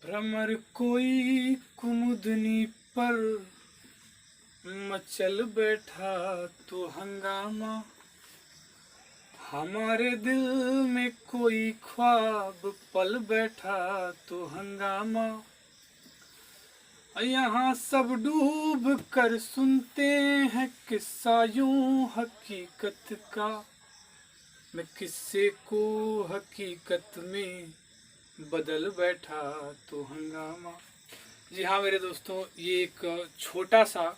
भ्रमर कोई कुमुदनी पर मचल बैठा तो हंगामा। हमारे दिल में कोई ख्वाब पल बैठा तो हंगामा। यहाँ सब डूब कर सुनते हैं किस्सा यूं हकीकत का। मैं किस्से को हकीकत में बदल बैठा तो हंगामा। जी हाँ मेरे दोस्तों, ये एक छोटा सा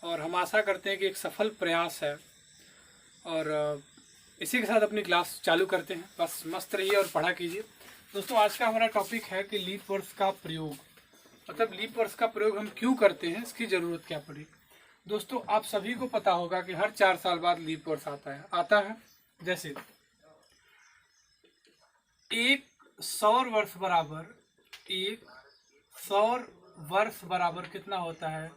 और हम आशा करते हैं कि एक सफल प्रयास है। और इसी के साथ अपनी क्लास चालू करते हैं। बस मस्त रहिए और पढ़ा कीजिए। दोस्तों, आज का हमारा टॉपिक है कि लीप वर्ड्स का प्रयोग, मतलब लीप वर्ड्स का प्रयोग हम क्यों करते हैं, इसकी ज़रूरत क्या पड़ी। दोस्तों, आप सभी को पता होगा कि हर 4 साल बाद लीप वर्ड्स आता है। जैसे एक सौर वर्ष बराबर कितना होता है?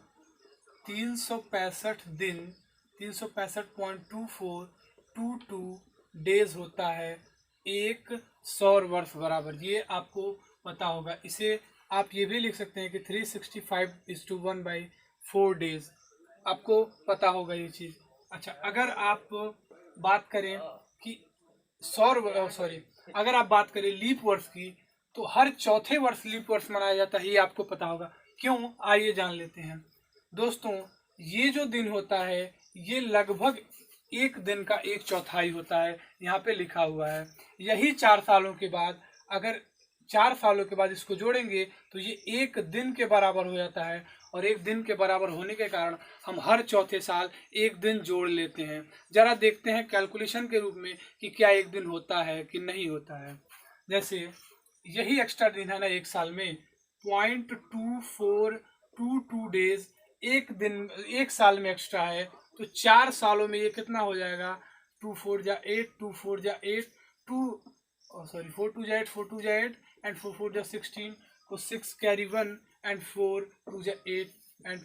365 दिन, 365.2422 डेज होता है एक सौर वर्ष बराबर। ये आपको पता होगा। इसे आप ये भी लिख सकते हैं कि 365:1/4 डेज। आपको पता होगा ये चीज़। अच्छा, अगर आप बात करें कि अगर आप बात करें लीप वर्ष की, तो हर चौथे वर्ष लीप वर्ष मनाया जाता है। ये आपको पता होगा। क्यों, आइए जान लेते हैं। दोस्तों, ये जो दिन होता है ये लगभग एक दिन का 1/4 होता है। यहाँ पे लिखा हुआ है। यही 4 सालों के बाद, अगर 4 सालों के बाद इसको जोड़ेंगे तो ये एक दिन के बराबर हो जाता है। और एक दिन के बराबर होने के कारण हम हर चौथे साल एक दिन जोड़ लेते हैं। जरा देखते हैं कैलकुलेशन के रूप में कि क्या एक दिन होता है कि नहीं होता है। जैसे यही एक्स्ट्रा दिन है ना एक साल में, 0.2422 डेज एक साल में एक्स्ट्रा है। तो 4 सालों में ये कितना हो जाएगा? 2 4 जा 8, 2 4 जा 8, 4 2 जा 8, 4 2 जा 8 एंड 4 4 जा 16। तो 6 कैरी 1 एंड 4 2 जा 8 एंड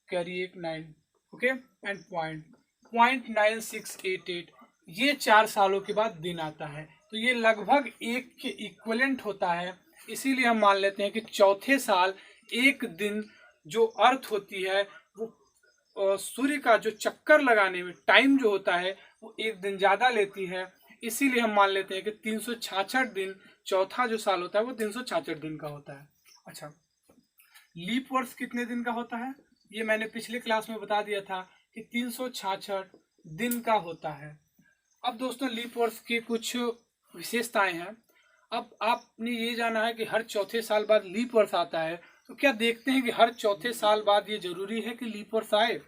कैरी 8 9। ओके, एंड 0.9688 ये 4 सालों के बाद दिन आता है। तो ये लगभग एक के इक्विवेलेंट होता है। इसीलिए हम मान लेते हैं कि चौथे साल एक दिन जो अर्थ होती है वो सूर्य का जो चक्कर लगाने में टाइम जो होता है वो एक दिन ज़्यादा लेती है। इसीलिए हम मान लेते हैं कि 366 दिन चौथा जो साल होता है वो 366 दिन का होता है। अच्छा, लीप वर्ष कितने दिन का होता है? ये मैंने पिछले क्लास में बता दिया था कि 366 दिन का होता है। अब दोस्तों, लीप वर्ष की कुछ विशेषताएं हैं। अब आपने ये जाना है कि हर चौथे साल बाद लीप वर्ष आता है। तो क्या देखते हैं कि हर चौथे साल बाद ये जरूरी है कि लीप वर्ष आए?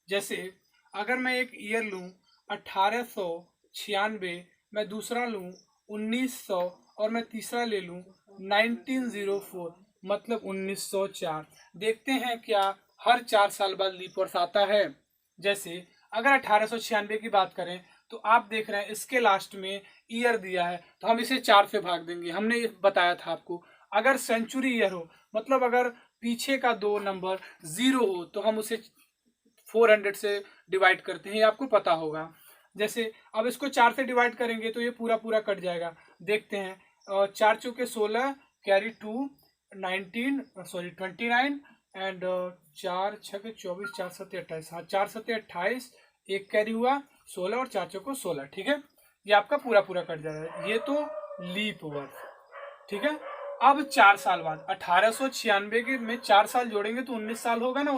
जैसे अगर मैं एक ईयर लूँ 1896, मैं दूसरा लूँ 1900 और मैं तीसरा ले लूँ 1904, मतलब 1904। देखते हैं क्या हर 4 साल बाद लीप वर्ष आता है। जैसे अगर 1896 की बात करें तो आप देख रहे हैं इसके लास्ट में ईयर दिया है, तो हम इसे 4 से भाग देंगे। हमने ये बताया था आपको। अगर सेंचुरी ईयर हो, मतलब अगर पीछे का 2 नंबर 0 हो, तो हम उसे 400 से डिवाइड करते हैं। ये आपको पता होगा। जैसे अब इसको 4 से डिवाइड करेंगे तो ये पूरा पूरा कट जाएगा। देखते हैं, 4 चौके 16 कैरी 2 29 एंड 4 छके 24, 4 सत्ते 28। हाँ, 4 सत्ते 28, एक कैरी हुआ 16 और 4 चौको 16। ठीक है, ये आपका पूरा पूरा कट जाएगा। ये तो लीप वर्ष। ठीक है, अब 4 साल बाद 1896 के में 4 साल जोड़ेंगे तो 19 साल होगा ना।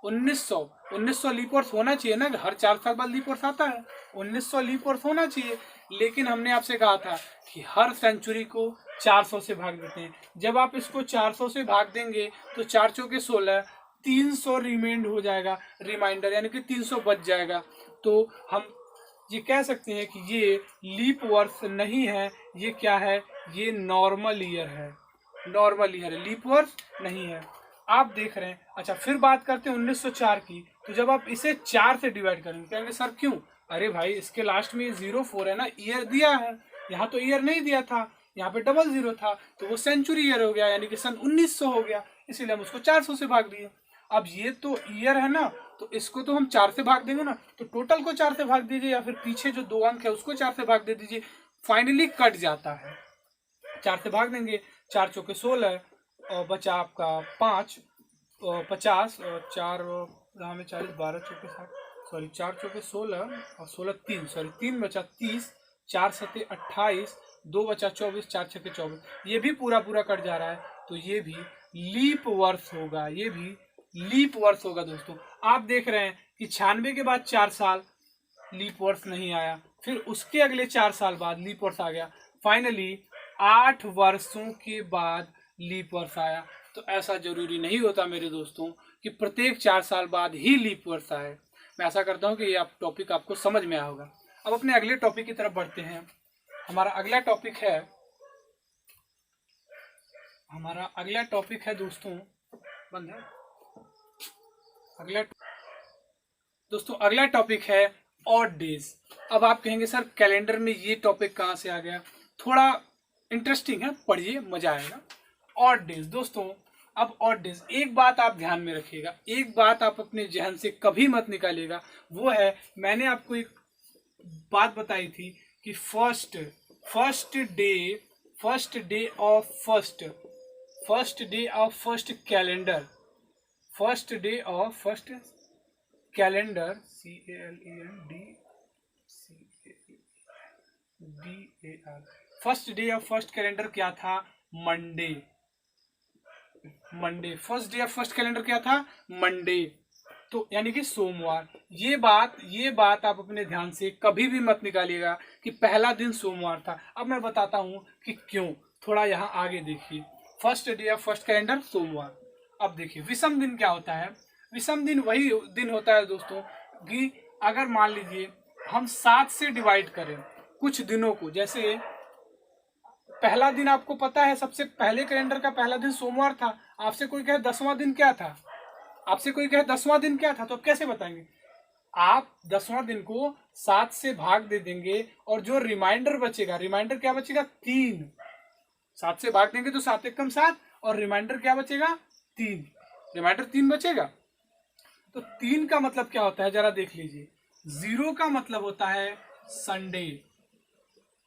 1900 लीप वर्ष होना चाहिए ना। हर 4 साल बाद लीप वर्ष आता है, 1900 लीप वर्ष होना चाहिए। लेकिन हमने आपसे कहा था कि हर सेंचुरी को 400 से भाग देते हैं। जब आप इसको 400 से भाग देंगे तो 4 चौके 16, 300 रिमेंड हो जाएगा, रिमाइंडर, यानी कि 300 बच जाएगा। तो हम ये कह सकते हैं कि ये लीप वर्ष नहीं है। ये क्या है? ये नॉर्मल ईयर है। नॉर्मल ईयर है, लीप वर्ष नहीं है। आप देख रहे हैं। अच्छा, फिर बात करते हैं 1904 की। तो जब आप इसे 4 से डिवाइड करेंगे, कहेंगे सर क्यों? अरे भाई, इसके लास्ट में 04 है ना, ईयर दिया है। यहाँ तो ईयर नहीं दिया था, यहाँ पे 00 था, तो वो सेंचुरी ईयर हो गया, यानी कि सन 1900 हो गया। इसीलिए हम उसको 400 से भाग दिए। अब ये तो ईयर है ना, तो इसको तो हम 4 से भाग देंगे ना, तो टोटल को 4 से भाग दीजिए, या फिर पीछे जो 2 अंक है उसको 4 से भाग दे दीजिए। फाइनली कट जाता है। 4 से भाग देंगे, 4 चौके 16 और बचा आपका 5 50 और 4 में 40, 12 चौके 60, सॉरी 4 चौके 16 और 16 3, सॉरी 3 बचा 30, 4 सते 28, 2 बचा 24, 4 छके 24, ये भी पूरा पूरा कट जा रहा है, तो ये भी लीप वर्ष होगा, ये भी लीप वर्ष होगा दोस्तों। आप देख रहे हैं कि 96 के बाद 4 साल लीप वर्ष नहीं आया, फिर उसके अगले 4 साल बाद लीप वर्ष आ गया, फाइनली 8 वर्षों के बाद लीप वर्ष आया। तो ऐसा जरूरी नहीं होता मेरे दोस्तों कि प्रत्येक 4 साल बाद ही लीप वर्ष आए। मैं ऐसा करता हूं कि ये आप टॉपिक आपको समझ में आया होगा। अब अपने अगले टॉपिक की तरफ बढ़ते हैं। हमारा अगला टॉपिक है दोस्तों, बंद है अगला टॉपिक है ऑड डेज। अब आप कहेंगे सर कैलेंडर में ये टॉपिक कहाँ से आ गया? थोड़ा इंटरेस्टिंग है, पढ़िए मजा आएगा। ऑड डेज दोस्तों, अब ऑड डेज, एक बात आप ध्यान में रखिएगा, एक बात आप अपने जहन से कभी मत निकालिएगा, वो है मैंने आपको एक बात बताई थी कि first day of first calendar, calendar first day of first calendar क्या था? Monday. First day of first calendar क्या था? मंडे, तो यानी कि सोमवार। ये बात आप अपने ध्यान से कभी भी मत निकालिएगा कि पहला दिन सोमवार था। अब मैं बताता हूं कि क्यों, थोड़ा यहाँ आगे देखिए। First day of first calendar सोमवार। अब देखिए विषम दिन क्या होता है? विषम दिन वही दिन होता है दोस्तों कि अगर मान लीजिए हम 7 से डिवाइड करें कुछ दिनों को, जैसे पहला दिन आपको पता है, सबसे पहले कैलेंडर का पहला दिन सोमवार था, आपसे कोई कहे 10वां दिन क्या था, तो आप कैसे बताएंगे? आप 10वां दिन को 7 से भाग दे देंगे और जो रिमाइंडर बचेगा, रिमाइंडर क्या बचेगा? 3। 7 से भाग देंगे तो 7 एकम 7 और रिमाइंडर क्या बचेगा? 3, रिमाइंडर 3 बचेगा। तो 3 का मतलब क्या होता है जरा देख लीजिए। 0 का मतलब होता है संडे।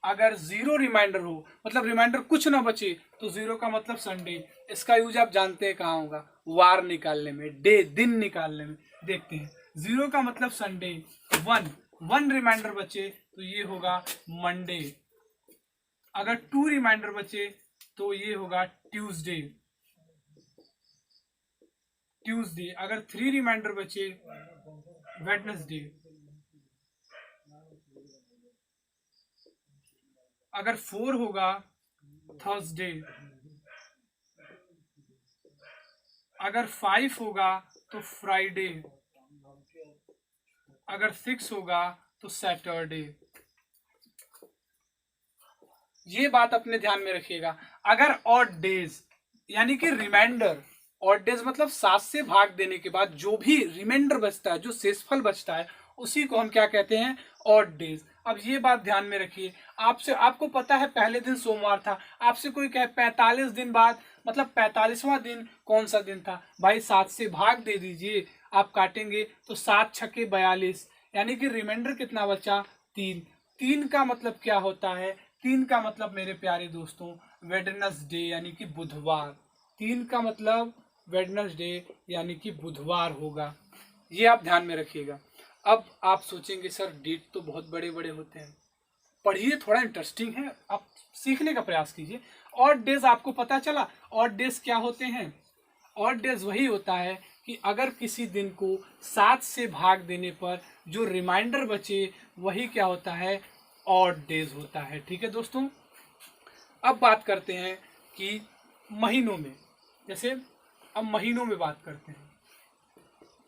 अगर 0 रिमाइंडर हो, मतलब रिमाइंडर कुछ ना बचे, तो 0 का मतलब संडे। इसका यूज आप जानते हैं कहाँ होगा? वार निकालने में, दिन निकालने में। देखते हैं, 0 का मतलब संडे, 1 रिमाइंडर बचे तो ये होगा मंडे। अगर 2 रिमाइंडर बचे तो ये होगा ट्यूसडे। अगर 3 रिमाइंडर बचे वेडनेसडे। अगर 4 होगा थर्सडे। अगर 5 होगा तो फ्राइडे। अगर 6 होगा तो सैटरडे। ये बात अपने ध्यान में रखिएगा। अगर ऑड डेज यानी कि रिमाइंडर, ऑड डेज मतलब 7 से भाग देने के बाद जो भी रिमाइंडर बचता है, जो शेषफल बचता है, उसी को हम क्या कहते हैं? Odd days. अब ये बात ध्यान में रखिए, आपको पता है पहले दिन सोमवार था, आपसे कोई कहे 45 दिन बाद, मतलब 45वां दिन कौन सा दिन था? भाई 7 से भाग दे दीजिए, आप काटेंगे तो 7 छके 42, यानी कि रिमाइंडर कितना बचा? 3। 3 का मतलब क्या होता है? 3 का मतलब मेरे प्यारे दोस्तों वेडनेसडे यानी कि बुधवार। 3 का मतलब वेडनेसडे यानी कि बुधवार होगा। ये आप ध्यान में रखिएगा। अब आप सोचेंगे सर डेट तो बहुत बड़े बड़े होते हैं, पढ़िए, थोड़ा इंटरेस्टिंग है, आप सीखने का प्रयास कीजिए। ऑड डेज आपको पता चला? ऑड डेज क्या होते हैं? ऑड डेज वही होता है कि अगर किसी दिन को 7 से भाग देने पर जो रिमाइंडर बचे वही क्या होता है? ऑड डेज होता है। ठीक है दोस्तों, अब बात करते हैं कि महीनों में, जैसे अब महीनों में बात करते हैं।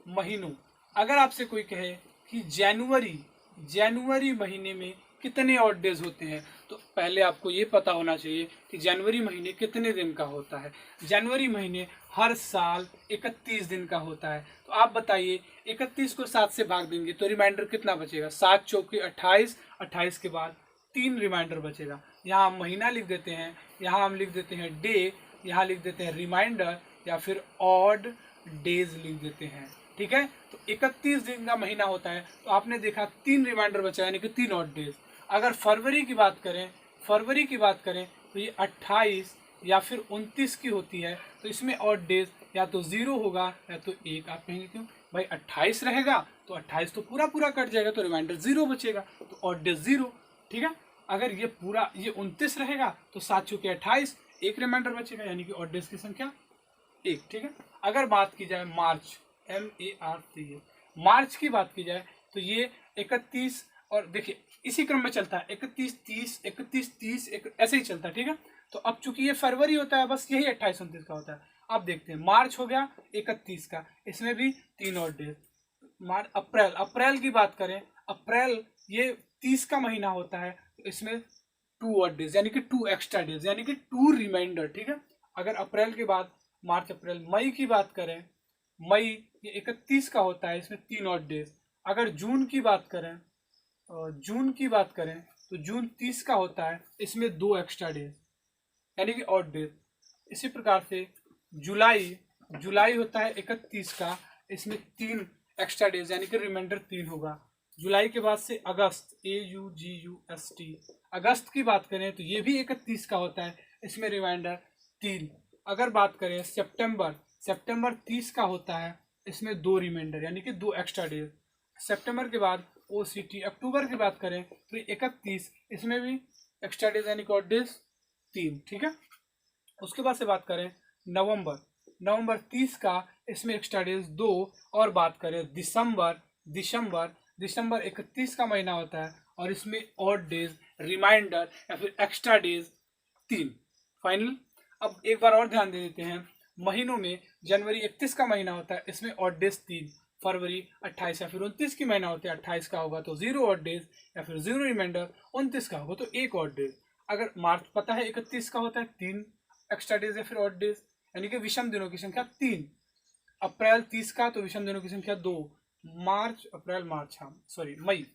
महीनों, अगर आपसे कोई कहे कि जनवरी महीने में कितने ऑड डेज होते हैं, तो पहले आपको ये पता होना चाहिए कि जनवरी महीने कितने दिन का होता है। जनवरी महीने हर साल 31 दिन का होता है। तो आप बताइए 31 को 7 से भाग देंगे तो रिमाइंडर कितना बचेगा? 7 चौके 28, 28 के बाद 3 रिमाइंडर बचेगा। यहाँ हम महीना लिख देते हैं, यहाँ हम लिख देते हैं डे, यहाँ लिख देते हैं रिमाइंडर, या फिर ऑड डेज लिख देते हैं। ठीक है, तो 31 दिन का महीना होता है, तो आपने देखा 3 रिमाइंडर बचा यानी कि 3 ऑड डेज। अगर फरवरी की बात करें तो ये 28, या फिर 29 की होती है तो इसमें ऑड डेज या तो 0 होगा या तो 1। आप कहेंगे क्यों भाई, 28 रहेगा तो 28 तो पूरा पूरा कट जाएगा तो रिमाइंडर 0 बचेगा, तो ऑड डेज 0। ठीक है, अगर ये पूरा ये 29 रहेगा तो 7 चुके 28, एक रिमाइंडर बचेगा, यानी कि ऑड डेज की संख्या 1। ठीक है, अगर बात की जाए मार्च, MARC, मार्च की बात की जाए तो ये 31, और देखिए इसी क्रम में चलता है 31 30 31 30 ऐसे ही चलता है। ठीक है, तो अब चूंकि ये फरवरी होता है, बस यही 28 29 का होता है। अब देखते हैं, मार्च हो गया 31 का, इसमें भी 3 और डेज। मार्च, अप्रैल, अप्रैल की बात करें, अप्रैल ये 30 का महीना होता है, तो इसमें 2 और डेज, यानी कि 2 एक्स्ट्रा डेज, यानी कि 2 रिमाइंडर। ठीक है, अगर अप्रैल के बाद मार्च अप्रैल मई की बात करें, मई ये 31 का होता है, इसमें 3 और डेज। अगर जून की बात करें, जून की बात करें तो जून 30 का होता है, इसमें 2 एक्स्ट्रा डेज, यानी कि ऑड डेज। इसी प्रकार से जुलाई, जुलाई होता है 31 का, इसमें 3 एक्स्ट्रा डेज, यानी कि रिमाइंडर 3 होगा। जुलाई के बाद से अगस्त, AUGUST, अगस्त की बात करें तो ये भी 31 का होता है, इसमें रिमाइंडर 3। अगर बात करें सितंबर, सितंबर 30 का होता है, इसमें 2 रिमाइंडर, यानी कि 2 एक्स्ट्रा डेज। सितंबर के बाद OCT, अक्टूबर की बात करें तो 31, इसमें भी एक्स्ट्रा डेज, यानी कि ऑड डेज 3। ठीक है, उसके बाद से बात करें नवंबर, नवंबर 30 का, इसमें एक्स्ट्रा डेज 2। और बात करें दिसंबर, दिसंबर, दिसंबर 31 का महीना होता है, और इसमें ऑड डेज, रिमाइंडर या फिर एक्स्ट्रा डेज 3। फाइनल, अब एक बार और ध्यान दे देते हैं, महीनों में जनवरी 31 का महीना होता है, इसमें ऑड डेज 3। फरवरी 28 या फिर 29 की महीना होते हैं, 28 का होगा तो 0 ऑड डेज या फिर 0 रिमाइंडर, 29 का होगा तो 1 ऑड डेज। अगर मार्च पता है 31 का होता है, 3 एक्स्ट्रा डेज या फिर ऑड डेज, यानी कि विषम दिनों की संख्या 3। अप्रैल 30 का तो विषम दिनों की संख्या 2। मार्च, अप्रैल, मार्च, हाँ सॉरी, मई,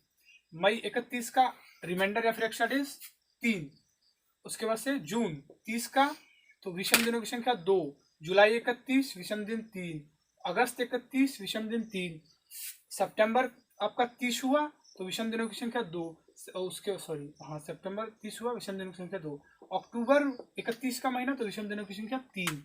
मई 31 का, रिमाइंडर या फिर एक्स्ट्रा डेज 3। उसके बाद से जून 30 का तो विषम दिनों की संख्या 2। जुलाई 31, विषम दिन 3। अगस्त 31, विषम दिन 3। सितंबर आपका 30 हुआ तो विषम दिनों की संख्या 2। उसके सॉरी हाँ, सितंबर 30 हुआ, विषम दिनों की संख्या 2। अक्टूबर 31 का महीना तो विषम दिनों की संख्या 3।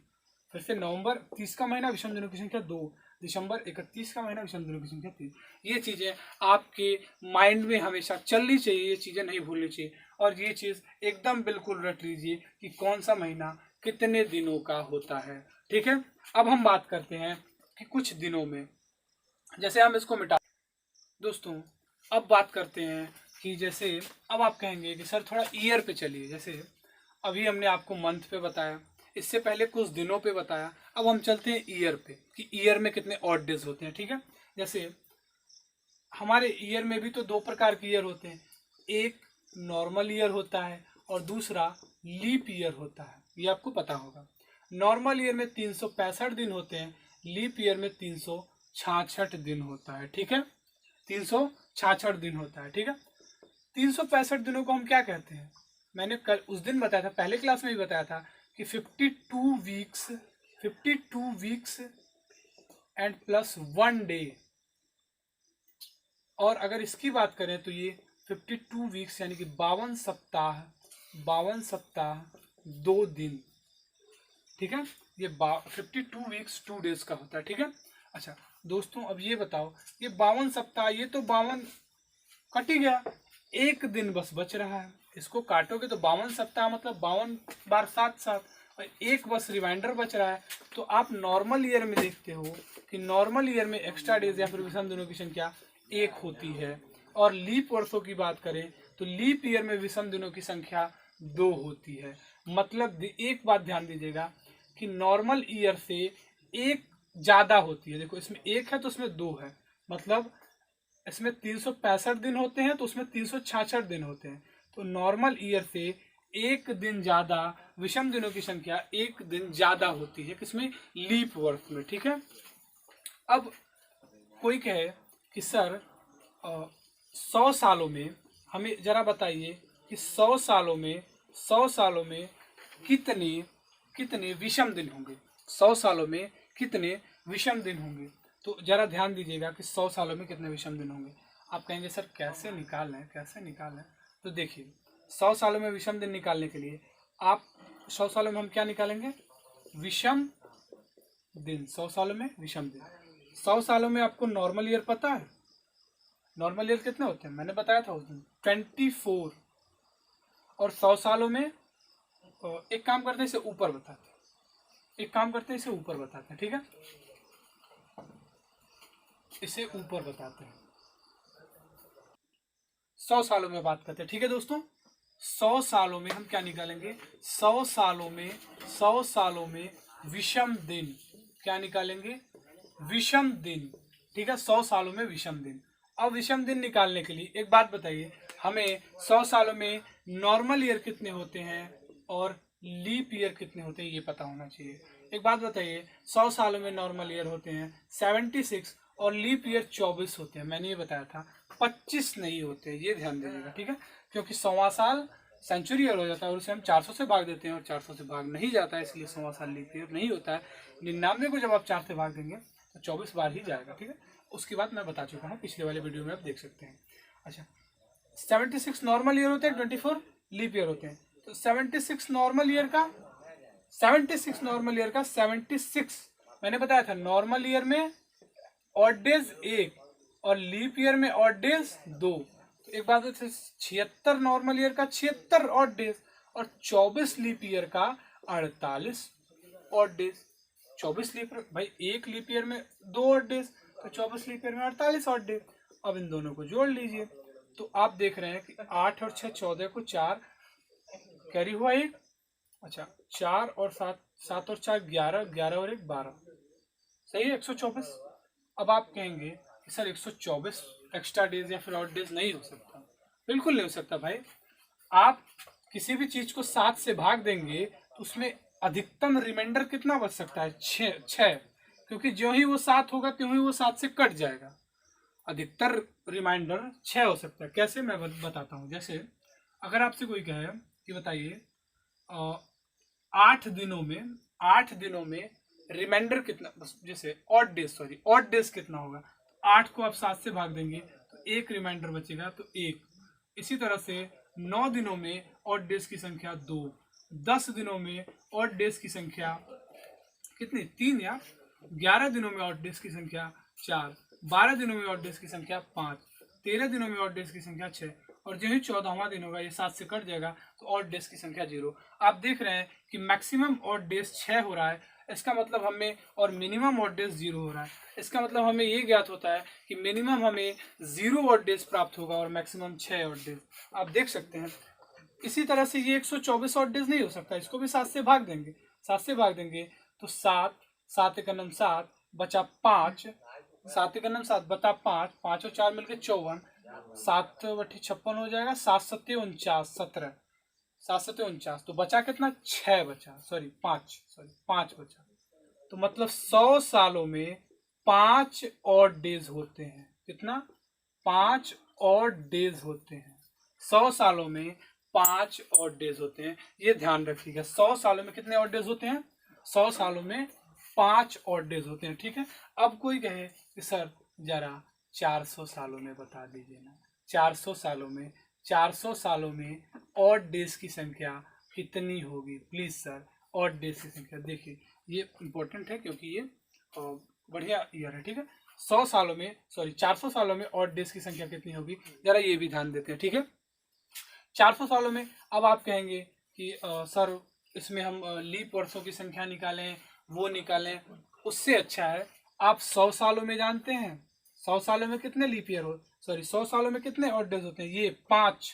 फिर से नवंबर 30 का महीना, विषम दिनों की संख्या 2। दिसंबर 31 का महीना, विषम दिनों की संख्या 3। ये चीज़ें आपके माइंड में हमेशा चलनी चाहिए, ये चीज़ें नहीं भूलनी चाहिए, और ये चीज़ एकदम बिल्कुल रट लीजिए कि कौन सा महीना कितने दिनों का होता है। ठीक है, अब हम बात करते हैं कि कुछ दिनों में, जैसे हम इसको मिटा दोस्तों, अब बात करते हैं कि जैसे अब आप कहेंगे कि सर थोड़ा ईयर पे चलिए, जैसे अभी हमने आपको मंथ पे बताया, इससे पहले कुछ दिनों पे बताया, अब हम चलते हैं ईयर पे कि ईयर में कितने ऑड डेज होते हैं। ठीक है, जैसे हमारे ईयर में भी तो 2 प्रकार के ईयर होते हैं, एक नॉर्मल ईयर होता है और दूसरा लीप ईयर होता है, ये आपको पता होगा। नॉर्मल ईयर में 365 दिन होते हैं, लीप ईयर में 366 दिन होता है। ठीक है, 366 दिन होता है। ठीक है, 365 दिनों को हम क्या कहते हैं, मैंने कल उस दिन बताया था, पहले क्लास में भी बताया था कि 52 वीक्स एंड प्लस 1 डे। और अगर इसकी बात करें तो ये 52 वीक्स यानी कि 52 सप्ताह, 52 सप्ताह 2 दिन। ठीक है, ये 52 वीक्स 2 डेज का होता है। ठीक है, अच्छा दोस्तों, अब ये बताओ, ये 52 सप्ताह, ये तो 52 कट ही गया, एक दिन बस बच रहा है, इसको काटोगे तो 52 सप्ताह मतलब 52 बार 7 7, और एक बस रिमाइंडर बच रहा है। तो आप नॉर्मल ईयर में देखते हो कि नॉर्मल ईयर में एक्स्ट्रा डेज या फिर विषम दिनों की संख्या 1 होती है, और लीप वर्षों की बात करें तो लीप ईयर में विषम दिनों की संख्या 2 होती है। मतलब एक बात ध्यान दीजिएगा कि नॉर्मल ईयर से एक ज़्यादा होती है। देखो इसमें 1 है तो उसमें 2 है, मतलब इसमें 365 दिन होते हैं तो उसमें 366 दिन होते हैं। तो नॉर्मल ईयर से एक दिन ज़्यादा विषम दिनों की संख्या 1 दिन ज़्यादा होती है, किसमें, लीप वर्ष में। ठीक है, अब कोई कहे कि सर 100 सालों में हमें जरा बताइए कि 100 सालों में कितने कितने विषम दिन होंगे, 100 सालों में कितने विषम दिन होंगे। तो जरा ध्यान दीजिएगा कि 100 सालों में कितने विषम दिन होंगे। आप कहेंगे सर कैसे निकालें, कैसे निकालें, तो देखिए 100 सालों में विषम दिन निकालने के लिए आप 100 सालों में हम क्या निकालेंगे? विषम दिन। 100 सालों में विषम दिन। 100 सालों में आपको नॉर्मल ईयर पता है? नॉर्मल ईयर कितने होते हैं? मैंने बताया था उस दिन 24। और 100 सालों में एक काम करते हैं, इसे ऊपर बताते हैं। एक काम करते हैं, इसे ऊपर बताते हैं, ठीक है? इसे ऊपर बताते हैं। 100 सालों में बात करते हैं, ठीक है दोस्तों? 100 सालों में हम क्या निकालेंगे? 100 सालों में 100 सालों में विषम दिन। क्या निकालेंगे? विषम दिन, ठीक है? 100 सालों में विषम दिन। अब विषम दिन निकालने के लिए एक बात बताइए, हमें 100 सालों में नॉर्मल ईयर कितने होते हैं और लीप ईयर कितने होते हैं ये पता होना चाहिए। एक बात बताइए, 100 सालों में नॉर्मल ईयर होते हैं 76 और लीप ईयर 24 होते हैं। मैंने ये बताया था, 25 नहीं होते, ये ध्यान दीजिएगा, ठीक है? क्योंकि 100वां साल सेंचुरी ईयर हो जाता है और उसे हम 400 से भाग देते हैं और 400 से भाग नहीं जाता है, इसलिए 100वां साल लीप ईयर नहीं होता है। 99 को जब आप 4 से भाग देंगे तो 24 बार ही जाएगा, ठीक है? उसकी बात मैं बता चुका हूँ, पिछले वाले वीडियो में आप देख सकते हैं। अच्छा, 76 नॉर्मल ईयर होते हैं, 24 लीप ईयर होते हैं। तो 76 नॉर्मल ईयर का 76 मैंने बताया था, नॉर्मल ईयर में ऑड डेज 1 और लीप ईयर में ऑड डेज 2। तो एक बात है, 76 नॉर्मल ईयर का 76 ऑड डेज और 24 लीप ईयर का 48 ऑड डेज। 24 लीप ईयर भाई, एक लीप ईयर में 2 ऑड डेज, तो 24 लीप ईयर में 48 ऑड डेज। अब इन दोनों को जोड़ लीजिए तो आप देख रहे हैं कि 8 और 6 14 को 4 कैरी हुआ 1। अच्छा, 4 और 7, 7 और 4 11, 11 और 1 12, सही है 124। अब आप कहेंगे कि सर 124 एक्स्ट्रा डेज या फिर ऑड डेज नहीं हो सकता। बिल्कुल नहीं हो सकता भाई। आप किसी भी चीज को 7 से भाग देंगे तो उसमें अधिकतम रिमाइंडर कितना बच सकता है? 6, क्योंकि जो ही वो 7 होगा त्यों ही वो 7 से कट जाएगा। अधिकतर रिमाइंडर 6 हो सकता है। कैसे, मैं बताता हूँ। जैसे अगर आपसे कोई कहे कि बताइए 8 दिनों में रिमाइंडर कितना, बस जैसे ऑड डेज कितना होगा? 8 को आप 7 से भाग देंगे तो 1 रिमाइंडर बचेगा, तो 1। इसी तरह से 9 दिनों में ऑड डेज की संख्या 2, 10 दिनों में ऑड डेज की संख्या कितनी? 3 या 11 दिनों में ऑड डेज की संख्या 4, 12 दिनों में ऑड डेज की संख्या 5, 13 दिनों में ऑड डेज की संख्या 6 और जो ही 14वां दिन होगा ये 7 से कट जाएगा तो ऑड डेज की संख्या 0। आप देख रहे हैं कि मैक्सिमम ऑड डेज 6 हो रहा है, इसका मतलब हमें, और मिनिमम ऑड डेज 0 हो रहा है। इसका मतलब हमें ये ज्ञात होता है कि मिनिमम हमें 0 ऑड डेज प्राप्त होगा और मैक्सिमम 6 ऑड डेज। आप देख सकते हैं। इसी तरह से ये 124 ऑड डेज नहीं हो सकता, इसको भी 7 से भाग देंगे। 7 से भाग देंगे तो 7, 7 एकम 7 बचा 5, 7 एकम 7 बता 5, 5 और 4 मिलकर 54, 7 बटे 56 हो जाएगा, 7 सत्ते 49, 17, 7 सत्ते 49, तो बचा कितना? 6 बचा, 5 बचा। तो मतलब 100 सालों में 5 ऑड डेज होते हैं। कितना? 5 ऑड डेज होते हैं। 100 सालों में 5 ऑड डेज होते हैं, ये ध्यान रखिएगा। 100 सालों में कितने ऑड डेज होते हैं? 100 सालों में 5 ऑड डेज होते हैं, ठीक है? अब कोई कहे कि सर जरा 400 सालों में बता दीजिए ना, 400 सालों में ऑड डेज की संख्या कितनी होगी? प्लीज सर, ऑड डेज की संख्या। देखिए ये इंपॉर्टेंट है क्योंकि ये बढ़िया ईयर है, ठीक है? 400 सालों में ऑड डेज की संख्या कितनी होगी, जरा ये भी ध्यान देते हैं, ठीक है? 400 सालों में, अब आप कहेंगे कि सर इसमें हम लीप वर्षों की संख्या निकालें, वो निकालें। उससे अच्छा है आप 100 सालों में जानते हैं 100 सालों में कितने लीप ईयर 100 सालों में कितने ऑड डेज होते हैं? ये 5।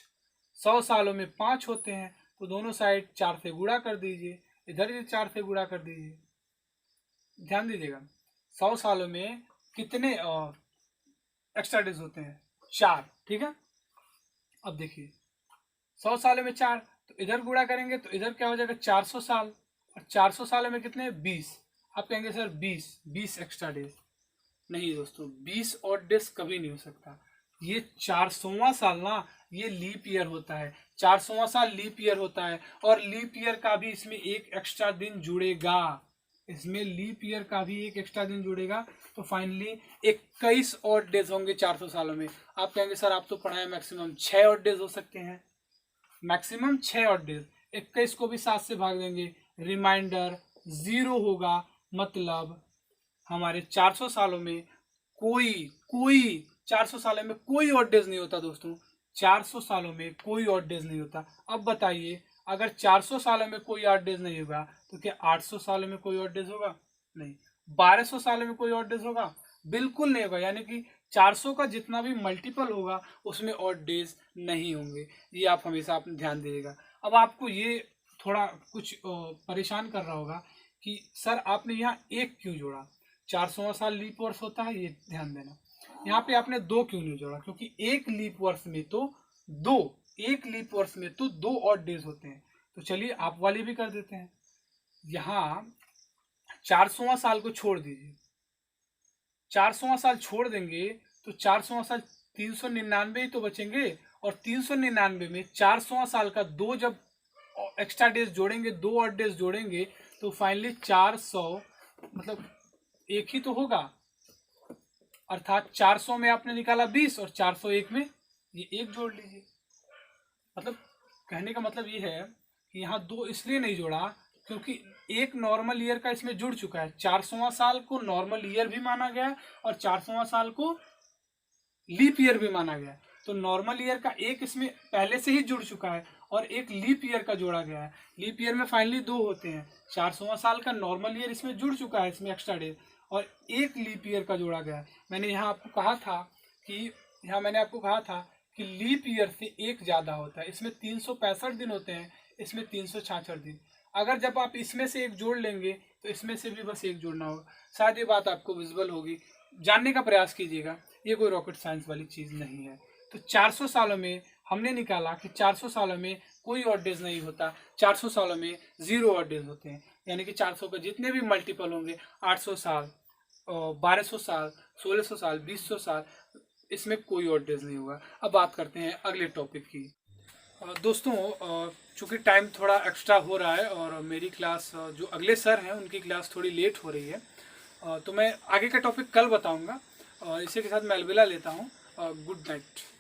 100 सालों में 5 होते हैं, तो दोनों साइड 4 से गुणा कर दीजिए, इधर भी 4 से गुणा कर दीजिए। ध्यान दीजिएगा, 100 सालों में कितने एक्स्ट्रा डेज होते हैं? 4, ठीक है? अब देखिए 100 सालों में 4, तो इधर गुणा करेंगे तो इधर क्या हो जाएगा? 400 साल, और 400 सालों में कितने? 20। आप कहेंगे सर 20 एक्स्ट्रा डेज। नहीं दोस्तों, 20 ऑड डेज कभी नहीं हो सकता। ये 400वां साल ना, ये लीप ईयर होता है। 400वां साल लीप ईयर होता है, और लीप ईयर का भी इसमें एक एक्स्ट्रा दिन जुड़ेगा। इसमें लीप ईयर का भी एक एक्स्ट्रा दिन जुड़ेगा, तो फाइनली 21 ऑड डेज होंगे 400 सालों में। आप कहेंगे सर आप तो पढ़ाए मैक्सिमम 6 ऑड डेज हो सकते हैं। मैक्सिमम 6 ऑड डेज, 21 को भी 7 से भाग देंगे, रिमाइंडर 0 होगा। मतलब हमारे 400 सालों में कोई 400 सालों में कोई ऑड डेज नहीं होता दोस्तों, 400 सालों में कोई ऑड डेज नहीं होता। अब बताइए, अगर 400 सालों में कोई ऑड डेज नहीं होगा तो क्या 800 सालों में कोई ऑड डेज होगा? नहीं। 1200 सालों में कोई ऑड डेज होगा? बिल्कुल नहीं होगा। यानी कि 400 का जितना भी मल्टीपल होगा उसमें ऑड डेज नहीं होंगे। ये आप हमेशा अपने ध्यान दीजिएगा। अब आपको ये थोड़ा कुछ परेशान कर रहा होगा कि सर आपने यहाँ एक क्यों जोड़ा, 400वां साल लीप वर्ष होता है, ये ध्यान देना। यहाँ पे आपने 2 क्यों नहीं जोड़ा? क्योंकि एक लीप वर्ष में तो 2 ऑड डेज होते हैं। तो चलिए आप वाली भी कर देते हैं। यहाँ 400वां साल को छोड़ दीजिए, 400वां साल छोड़ देंगे तो 400वां साल 399 ही तो बचेंगे, और 399 में 400वां साल का 2 जब एक्स्ट्रा डेज जोड़ेंगे, 2 ऑड डेज जोड़ेंगे तो फाइनली 400 मतलब एक ही तो होगा। अर्थात 400 में आपने निकाला 20 और 401 में ये 1 जोड़ लीजिए। मतलब कहने का मतलब ये है कि यहाँ 2 इसलिए नहीं जोड़ा क्योंकि एक नॉर्मल ईयर का इसमें जुड़ चुका है। 400वां साल को नॉर्मल ईयर भी माना गया और 400वां साल को लीप ईयर भी माना गया। तो नॉर्मल ईयर का एक इसमें पहले से ही जुड़ चुका है और एक लीप ईयर का जोड़ा गया है। लीप ईयर में फाइनली 2 होते हैं। 400वां साल का नॉर्मल ईयर इसमें जुड़ चुका है, इसमें एक्स्ट्रा डेज, और एक लीप ईयर का जोड़ा गया है। मैंने यहाँ आपको कहा था कि लीप ईयर से एक ज़्यादा होता है। इसमें 365 दिन होते हैं, इसमें 366 दिन। अगर जब आप इसमें से एक जोड़ लेंगे तो इसमें से भी बस एक जोड़ना होगा। शायद ये बात आपको विजुअल होगी, जानने का प्रयास कीजिएगा। ये कोई रॉकेट साइंस वाली चीज़ नहीं है। तो 400 सालों में हमने निकाला कि 400 सालों में कोई ऑड डेज नहीं होता, 400 सालों में 0 ऑड डेज होते हैं। यानी कि 400 के जितने भी मल्टीपल होंगे, 800 साल, 1200 साल, 1600 साल, 2000 साल, इसमें कोई ऑड डेज नहीं होगा। अब बात करते हैं अगले टॉपिक की। दोस्तों चूँकि टाइम थोड़ा एक्स्ट्रा हो रहा है और मेरी क्लास जो अगले सर हैं उनकी क्लास थोड़ी लेट हो रही है, तो मैं आगे का टॉपिक कल बताऊंगा। इसी के साथ मैं अलविदा लेता हूँ। Good night.